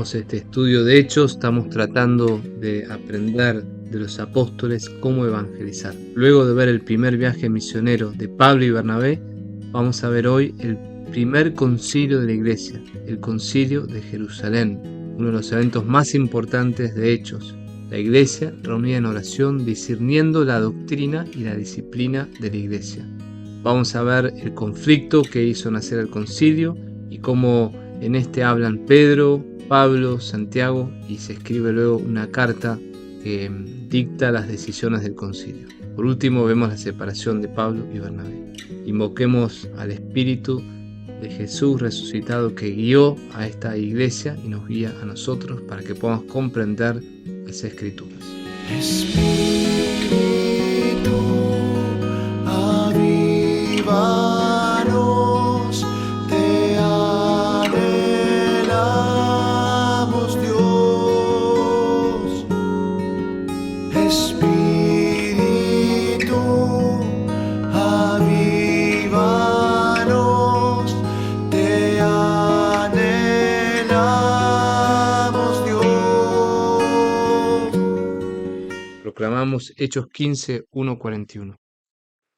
Continuamos este estudio de Hechos, estamos tratando de aprender de los apóstoles cómo evangelizar. Luego de ver el primer viaje misionero de Pablo y Bernabé, vamos a ver hoy el primer concilio de la iglesia, el concilio de Jerusalén, uno de los eventos más importantes de Hechos. La iglesia reunida en oración, discerniendo la doctrina y la disciplina de la iglesia. Vamos a ver el conflicto que hizo nacer el concilio y cómo en este hablan Pedro, Pablo, Santiago, y se escribe luego una carta que dicta las decisiones del concilio. Por último vemos la separación de Pablo y Bernabé. Invoquemos al Espíritu de Jesús resucitado que guió a esta iglesia y nos guía a nosotros para que podamos comprender las Escrituras. Espíritu, avívanos, te anhelamos, Dios. Espíritu, avívanos, te anhelamos, Dios. Proclamamos Hechos 15, 1-41.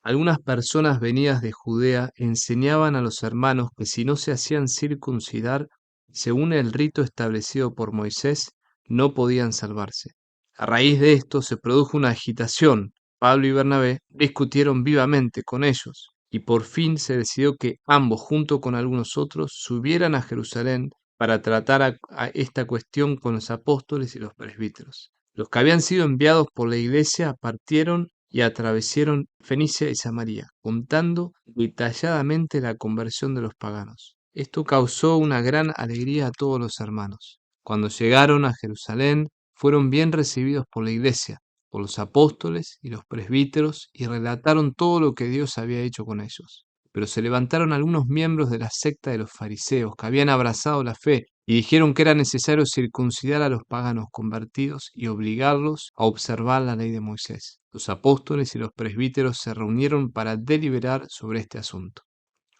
Algunas personas venidas de Judea enseñaban a los hermanos que si no se hacían circuncidar, según el rito establecido por Moisés, no podían salvarse. A raíz de esto se produjo una agitación. Pablo y Bernabé discutieron vivamente con ellos, y por fin se decidió que ambos, junto con algunos otros, subieran a Jerusalén para tratar a esta cuestión con los apóstoles y los presbíteros. Los que habían sido enviados por la iglesia partieron y atravesaron Fenicia y Samaria, contando detalladamente la conversión de los paganos. Esto causó una gran alegría a todos los hermanos. Cuando llegaron a Jerusalén, fueron bien recibidos por la iglesia, por los apóstoles y los presbíteros, y relataron todo lo que Dios había hecho con ellos. Pero se levantaron algunos miembros de la secta de los fariseos, que habían abrazado la fe, y dijeron que era necesario circuncidar a los paganos convertidos y obligarlos a observar la ley de Moisés. Los apóstoles y los presbíteros se reunieron para deliberar sobre este asunto.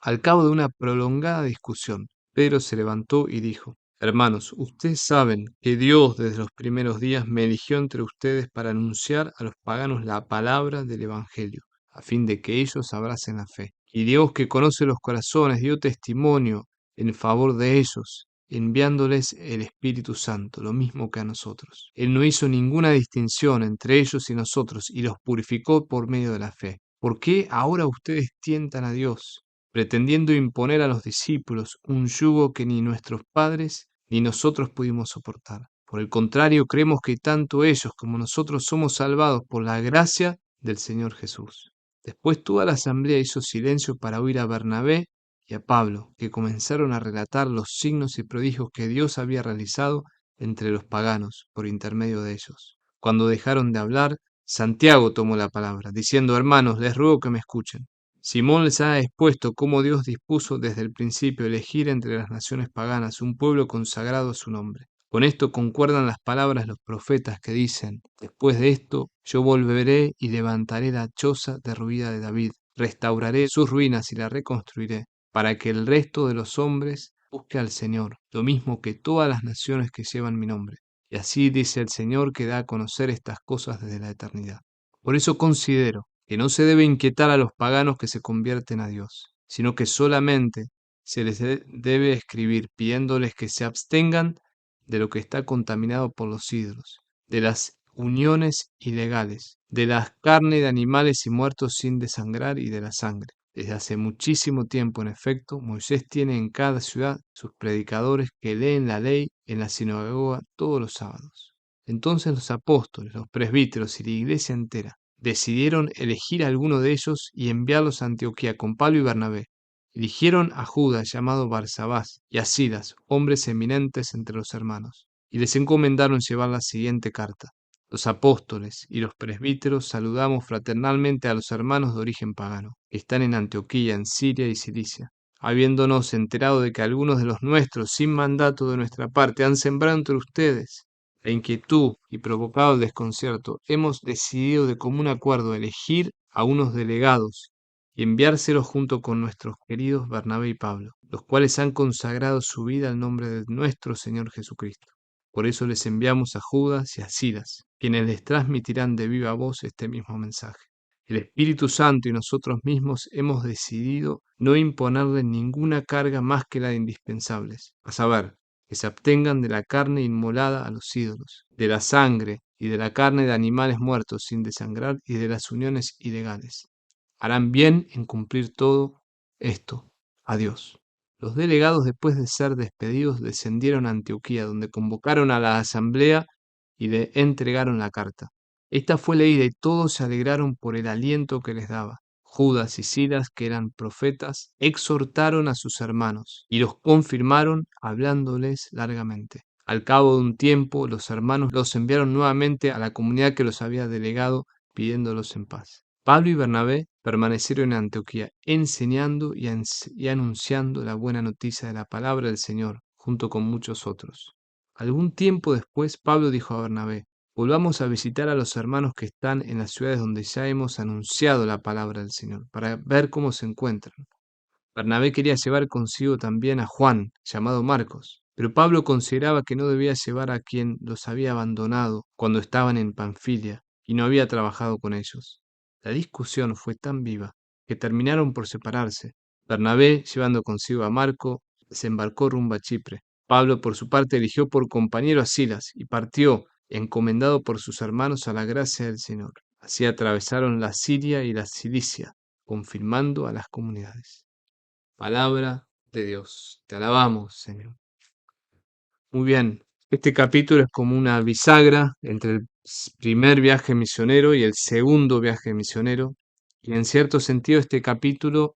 Al cabo de una prolongada discusión, Pedro se levantó y dijo: Hermanos, ustedes saben que Dios desde los primeros días me eligió entre ustedes para anunciar a los paganos la palabra del Evangelio, a fin de que ellos abracen la fe. Y Dios, que conoce los corazones, dio testimonio en favor de ellos, enviándoles el Espíritu Santo, lo mismo que a nosotros. Él no hizo ninguna distinción entre ellos y nosotros, y los purificó por medio de la fe. ¿Por qué ahora ustedes tientan a Dios, pretendiendo imponer a los discípulos un yugo que ni nuestros padres ni nosotros pudimos soportar? Por el contrario, creemos que tanto ellos como nosotros somos salvados por la gracia del Señor Jesús. Después toda la asamblea hizo silencio para oír a Bernabé y a Pablo, que comenzaron a relatar los signos y prodigios que Dios había realizado entre los paganos por intermedio de ellos. Cuando dejaron de hablar, Santiago tomó la palabra, diciendo: Hermanos, les ruego que me escuchen. Simón les ha expuesto cómo Dios dispuso desde el principio elegir entre las naciones paganas un pueblo consagrado a su nombre. Con esto concuerdan las palabras de los profetas que dicen: Después de esto, yo volveré y levantaré la choza derruida de David, restauraré sus ruinas y la reconstruiré, para que el resto de los hombres busque al Señor, lo mismo que todas las naciones que llevan mi nombre. Y así dice el Señor, que da a conocer estas cosas desde la eternidad. Por eso considero que no se debe inquietar a los paganos que se convierten a Dios, sino que solamente se les debe escribir pidiéndoles que se abstengan de lo que está contaminado por los ídolos, de las uniones ilegales, de la carne de animales y muertos sin desangrar y de la sangre. Desde hace muchísimo tiempo, en efecto, Moisés tiene en cada ciudad sus predicadores que leen la ley en la sinagoga todos los sábados. Entonces los apóstoles, los presbíteros y la iglesia entera decidieron elegir a alguno de ellos y enviarlos a Antioquía con Pablo y Bernabé. Eligieron a Judas, llamado Barsabás, y a Silas, hombres eminentes entre los hermanos, y les encomendaron llevar la siguiente carta: Los apóstoles y los presbíteros saludamos fraternalmente a los hermanos de origen pagano, que están en Antioquía, en Siria y Cilicia. Habiéndonos enterado de que algunos de los nuestros, sin mandato de nuestra parte, han sembrado entre ustedes la inquietud y provocado el desconcierto, hemos decidido de común acuerdo elegir a unos delegados y enviárselos junto con nuestros queridos Bernabé y Pablo, los cuales han consagrado su vida al nombre de nuestro Señor Jesucristo. Por eso les enviamos a Judas y a Silas, quienes les transmitirán de viva voz este mismo mensaje. El Espíritu Santo y nosotros mismos hemos decidido no imponerles ninguna carga más que la de indispensables, a saber, que se abstengan de la carne inmolada a los ídolos, de la sangre y de la carne de animales muertos sin desangrar y de las uniones ilegales. Harán bien en cumplir todo esto. Adiós. Los delegados, después de ser despedidos, descendieron a Antioquía, donde convocaron a la asamblea y le entregaron la carta. Esta fue leída y todos se alegraron por el aliento que les daba. Judas y Silas, que eran profetas, exhortaron a sus hermanos y los confirmaron hablándoles largamente. Al cabo de un tiempo, los hermanos los enviaron nuevamente a la comunidad que los había delegado, pidiéndolos en paz. Pablo y Bernabé permanecieron en Antioquía, enseñando y anunciando la buena noticia de la palabra del Señor, junto con muchos otros. Algún tiempo después, Pablo dijo a Bernabé: volvamos a visitar a los hermanos que están en las ciudades donde ya hemos anunciado la palabra del Señor, para ver cómo se encuentran. Bernabé quería llevar consigo también a Juan, llamado Marcos, pero Pablo consideraba que no debía llevar a quien los había abandonado cuando estaban en Panfilia y no había trabajado con ellos. La discusión fue tan viva que terminaron por separarse. Bernabé, llevando consigo a Marco, se embarcó rumbo a Chipre. Pablo, por su parte, eligió por compañero a Silas y partió, encomendado por sus hermanos a la gracia del Señor. Así atravesaron la Siria y la Cilicia, confirmando a las comunidades. Palabra de Dios. Te alabamos, Señor. Muy bien. Este capítulo es como una bisagra entre el primer viaje misionero y el segundo viaje misionero. Y en cierto sentido, este capítulo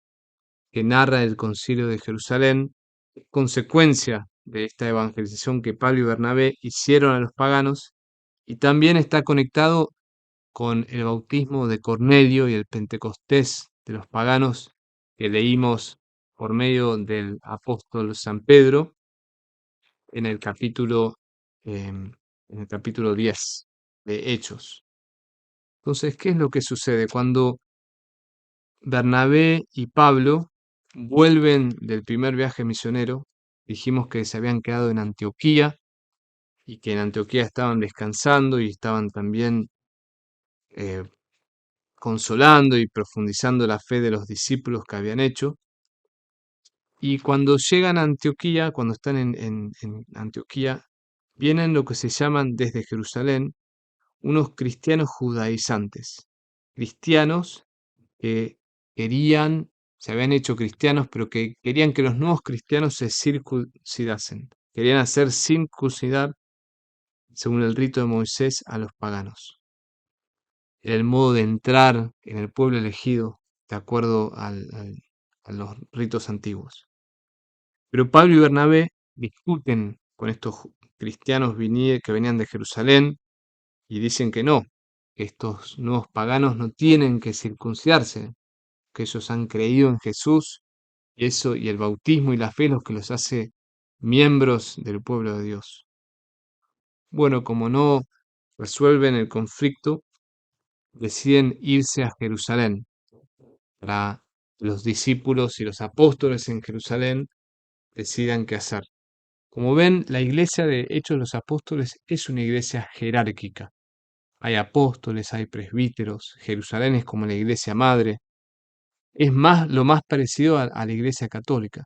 que narra el Concilio de Jerusalén es consecuencia de esta evangelización que Pablo y Bernabé hicieron a los paganos, y también está conectado con el bautismo de Cornelio y el Pentecostés de los paganos que leímos por medio del apóstol San Pedro en el capítulo, en el capítulo 10 de Hechos. Entonces, ¿qué es lo que sucede? Cuando Bernabé y Pablo vuelven del primer viaje misionero, dijimos que se habían quedado en Antioquía y que en Antioquía estaban descansando y estaban también eh, consolando y profundizando la fe de los discípulos que habían hecho. Y cuando llegan a Antioquía, cuando están en Antioquía, vienen lo que se llaman desde Jerusalén unos cristianos judaizantes, cristianos que querían, se habían hecho cristianos, pero que querían que los nuevos cristianos se circuncidasen, querían hacer circuncidar, según el rito de Moisés, a los paganos. Era el modo de entrar en el pueblo elegido, de acuerdo a los ritos antiguos. Pero Pablo y Bernabé discuten con estos cristianos que venían de Jerusalén y dicen que no, que estos nuevos paganos no tienen que circuncidarse, que ellos han creído en Jesús y eso y el bautismo y la fe es lo que los hace miembros del pueblo de Dios. Bueno, como no resuelven el conflicto, deciden irse a Jerusalén para los discípulos y los apóstoles en Jerusalén decidan qué hacer. Como ven, la iglesia de Hechos de los Apóstoles es una iglesia jerárquica. Hay apóstoles, hay presbíteros, Jerusalén es como la iglesia madre. Es más, lo más parecido a la iglesia católica.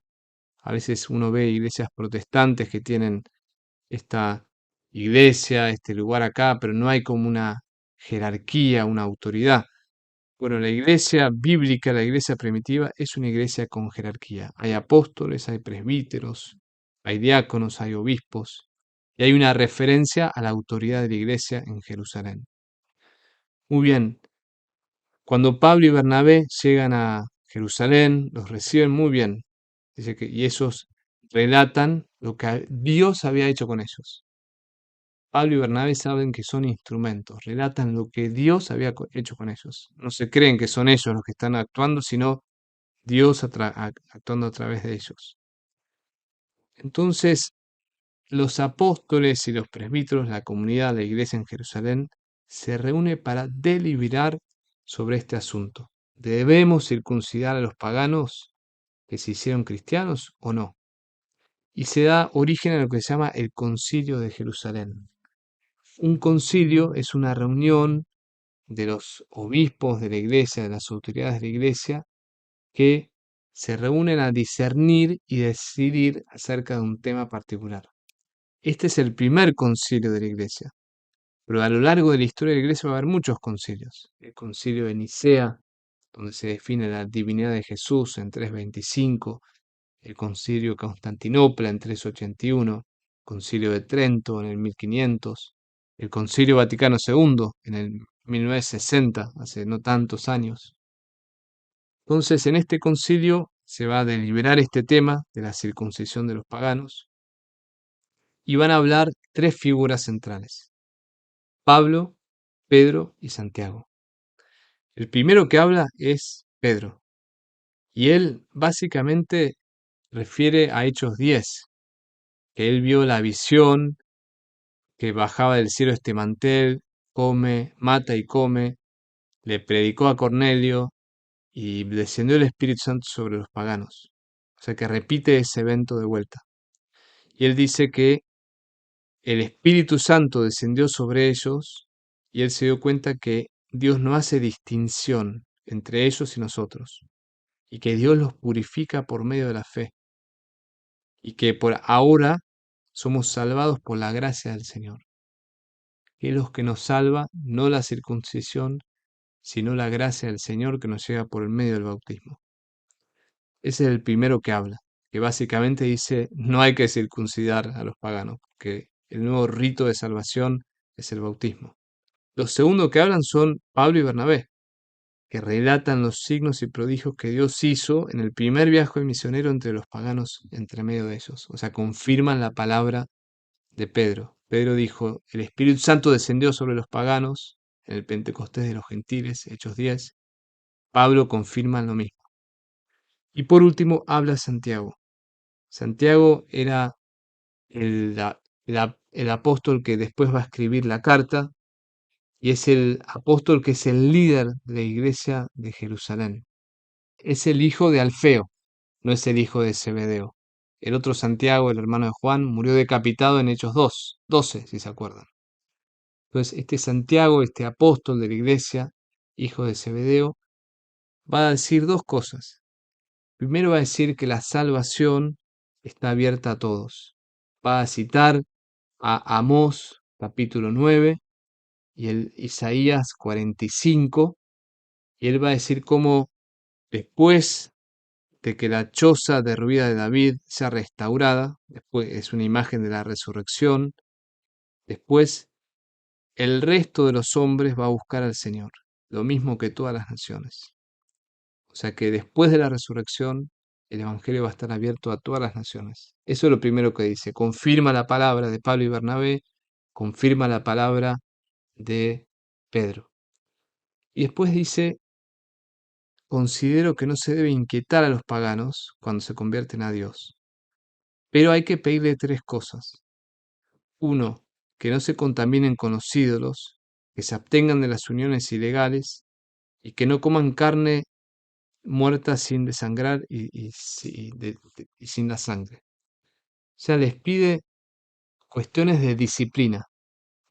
A veces uno ve iglesias protestantes que tienen esta iglesia, este lugar acá, pero no hay como una jerarquía, una autoridad. Bueno, la iglesia bíblica, la iglesia primitiva, es una iglesia con jerarquía. Hay apóstoles, hay presbíteros, hay diáconos, hay obispos, y hay una referencia a la autoridad de la iglesia en Jerusalén. Muy bien, cuando Pablo y Bernabé llegan a Jerusalén, los reciben muy bien. Dice que, y ellos relatan lo que Dios había hecho con ellos. Pablo y Bernabé saben que son instrumentos, relatan lo que Dios había hecho con ellos. No se creen que son ellos los que están actuando, sino Dios actuando a través de ellos. Entonces, los apóstoles y los presbíteros, la comunidad de la iglesia en Jerusalén, se reúne para deliberar sobre este asunto. ¿Debemos circuncidar a los paganos que se hicieron cristianos o no? y se da origen a lo que se llama el Concilio de Jerusalén. Un concilio es una reunión de los obispos de la iglesia, de las autoridades de la iglesia, que se reúnen a discernir y decidir acerca de un tema particular. Este es el primer concilio de la iglesia, pero a lo largo de la historia de la iglesia va a haber muchos concilios. El concilio de Nicea, donde se define la divinidad de Jesús en 325, el concilio de Constantinopla en 381, concilio de Trento en el 1500, el concilio Vaticano II en el 1960, hace no tantos años. Entonces, en este concilio se va a deliberar este tema de la circuncisión de los paganos y van a hablar tres figuras centrales: Pablo, Pedro y Santiago. El primero que habla es Pedro, y él básicamente refiere a Hechos 10, que él vio la visión, que bajaba del cielo este mantel, come, mata y come, le predicó a Cornelio y descendió el Espíritu Santo sobre los paganos. O sea que repite ese evento de vuelta. Y él dice que el Espíritu Santo descendió sobre ellos y él se dio cuenta que Dios no hace distinción entre ellos y nosotros, y que Dios los purifica por medio de la fe, y que por ahora somos salvados por la gracia del Señor. Que es lo que nos salva, no la circuncisión, sino la gracia del Señor que nos llega por el medio del bautismo. Ese es el primero que habla, que básicamente dice no hay que circuncidar a los paganos, porque el nuevo rito de salvación es el bautismo. Los segundos que hablan son Pablo y Bernabé, que relatan los signos y prodigios que Dios hizo en el primer viaje misionero entre los paganos, entre medio de ellos. O sea, confirman la palabra de Pedro. Pedro dijo, el Espíritu Santo descendió sobre los paganos en el Pentecostés de los gentiles, Hechos 10. Pablo confirma lo mismo. Y por último habla Santiago. Santiago era el apóstol que después va a escribir la carta, y es el apóstol que es el líder de la iglesia de Jerusalén. Es el hijo de Alfeo, no es el hijo de Zebedeo. El otro Santiago, el hermano de Juan, murió decapitado en Hechos 12, si se acuerdan. Entonces, este Santiago, este apóstol de la iglesia, hijo de Zebedeo, va a decir dos cosas. Primero va a decir que la salvación está abierta a todos. Va a citar a Amós capítulo 9 y el Isaías 45, y él va a decir cómo después de que la choza derruida de David sea restaurada, después es una imagen de la resurrección, después el resto de los hombres va a buscar al Señor, lo mismo que todas las naciones. O sea que después de la resurrección, el Evangelio va a estar abierto a todas las naciones. Eso es lo primero que dice. Confirma la palabra de Pablo y Bernabé, confirma la palabra de Pedro. Y después dice, considero que no se debe inquietar a los paganos cuando se convierten a Dios, pero hay que pedirle tres cosas. Uno, que no se contaminen con los ídolos, que se abstengan de las uniones ilegales y que no coman carne muerta sin desangrar y sin la sangre. O sea, les pide cuestiones de disciplina.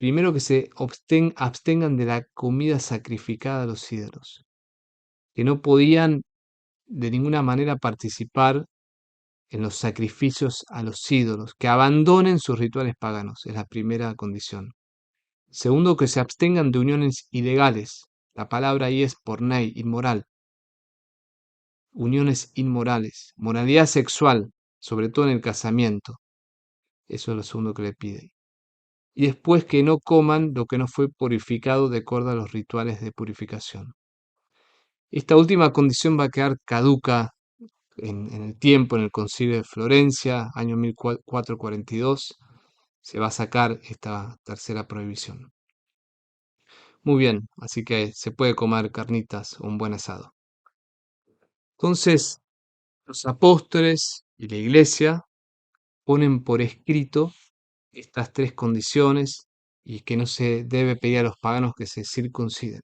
Primero que se abstengan de la comida sacrificada a los ídolos, que no podían de ninguna manera participar en los sacrificios a los ídolos, que abandonen sus rituales paganos, es la primera condición. Segundo, que se abstengan de uniones ilegales. La palabra ahí es pornei, inmoral. Uniones inmorales, moralidad sexual, sobre todo en el casamiento. Eso es lo segundo que le pide. Y después que no coman lo que no fue purificado de acuerdo a los rituales de purificación. Esta última condición va a quedar caduca en el tiempo, en el Concilio de Florencia, año 1442, se va a sacar esta tercera prohibición. Muy bien, así que se puede comer carnitas o un buen asado. Entonces, los apóstoles y la iglesia ponen por escrito estas tres condiciones y que no se debe pedir a los paganos que se circunciden.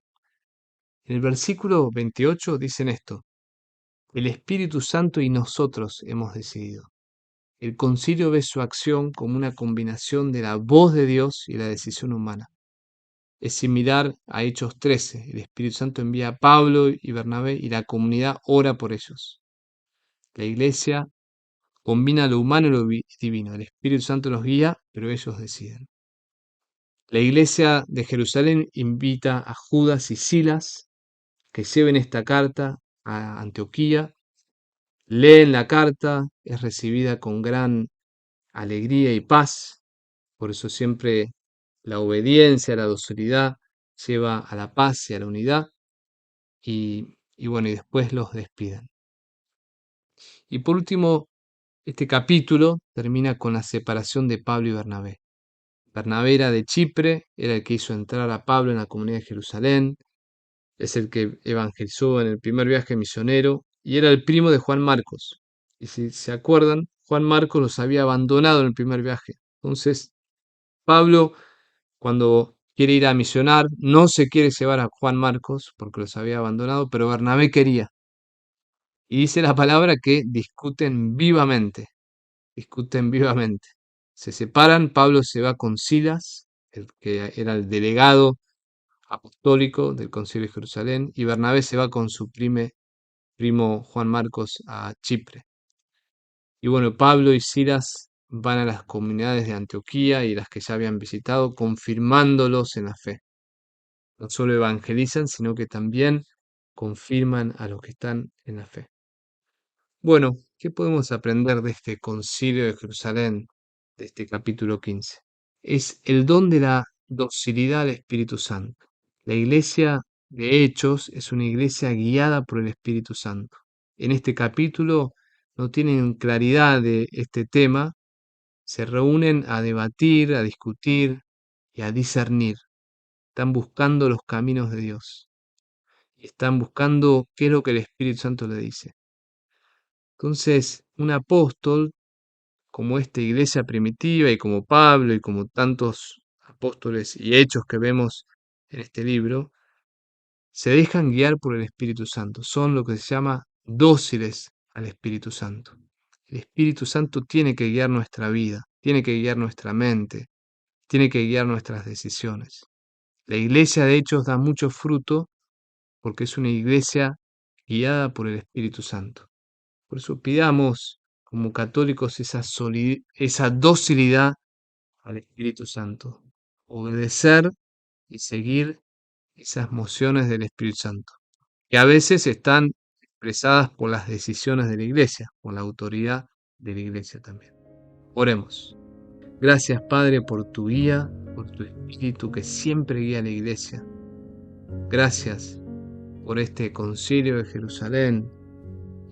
En el versículo 28 dicen esto: el Espíritu Santo y nosotros hemos decidido. el concilio ve su acción como una combinación de la voz de Dios y la decisión humana. Es similar a Hechos 13. El Espíritu Santo envía a Pablo y Bernabé y la comunidad ora por ellos. La iglesia combina lo humano y lo divino. El Espíritu Santo los guía, pero ellos deciden. La iglesia de Jerusalén invita a Judas y Silas que lleven esta carta a Antioquía. Leen la carta, es recibida con gran alegría y paz. Por eso siempre la obediencia, la docilidad lleva a la paz y a la unidad. Y bueno, y después los despiden. Y por último, este capítulo termina con la separación de Pablo y Bernabé. Bernabé era de Chipre, era el que hizo entrar a Pablo en la comunidad de Jerusalén, es el que evangelizó en el primer viaje misionero y era el primo de Juan Marcos. Y si se acuerdan, Juan Marcos los había abandonado en el primer viaje. Entonces, Pablo, cuando quiere ir a misionar, no se quiere llevar a Juan Marcos porque los había abandonado, pero Bernabé quería. Y dice la palabra que discuten vivamente, discuten vivamente. Se separan, Pablo se va con Silas, el que era el delegado apostólico del Concilio de Jerusalén, y Bernabé se va con su primo Juan Marcos a Chipre. Y bueno, Pablo y Silas van a las comunidades de Antioquía y las que ya habían visitado, confirmándolos en la fe. No solo evangelizan, sino que también confirman a los que están en la fe. Bueno, ¿qué podemos aprender de este concilio de Jerusalén, de este capítulo 15? Es el don de la docilidad al Espíritu Santo. La iglesia de Hechos es una iglesia guiada por el Espíritu Santo. En este capítulo no tienen claridad de este tema, se reúnen a debatir, a discutir y a discernir. Están buscando los caminos de Dios. Y están buscando qué es lo que el Espíritu Santo le dice. Entonces, un apóstol, como esta iglesia primitiva y como Pablo y como tantos apóstoles y hechos que vemos en este libro, se dejan guiar por el Espíritu Santo. Son lo que se llama dóciles al Espíritu Santo. El Espíritu Santo tiene que guiar nuestra vida, tiene que guiar nuestra mente, tiene que guiar nuestras decisiones. La iglesia de Hechos da mucho fruto porque es una iglesia guiada por el Espíritu Santo. Por eso pidamos como católicos esa docilidad al Espíritu Santo. Obedecer y seguir esas mociones del Espíritu Santo, que a veces están expresadas por las decisiones de la iglesia, por la autoridad de la iglesia también. Oremos. Gracias, Padre, por tu guía, por tu Espíritu que siempre guía a la iglesia. Gracias por este concilio de Jerusalén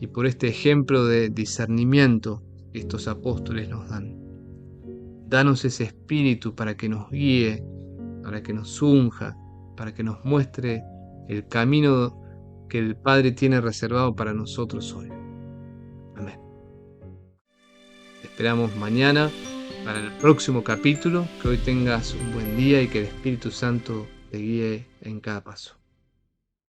y por este ejemplo de discernimiento que estos apóstoles nos dan. Danos ese espíritu para que nos guíe, para que nos unja, para que nos muestre el camino que el Padre tiene reservado para nosotros hoy. Amén. Te esperamos mañana para el próximo capítulo. Que hoy tengas un buen día y que el Espíritu Santo te guíe en cada paso.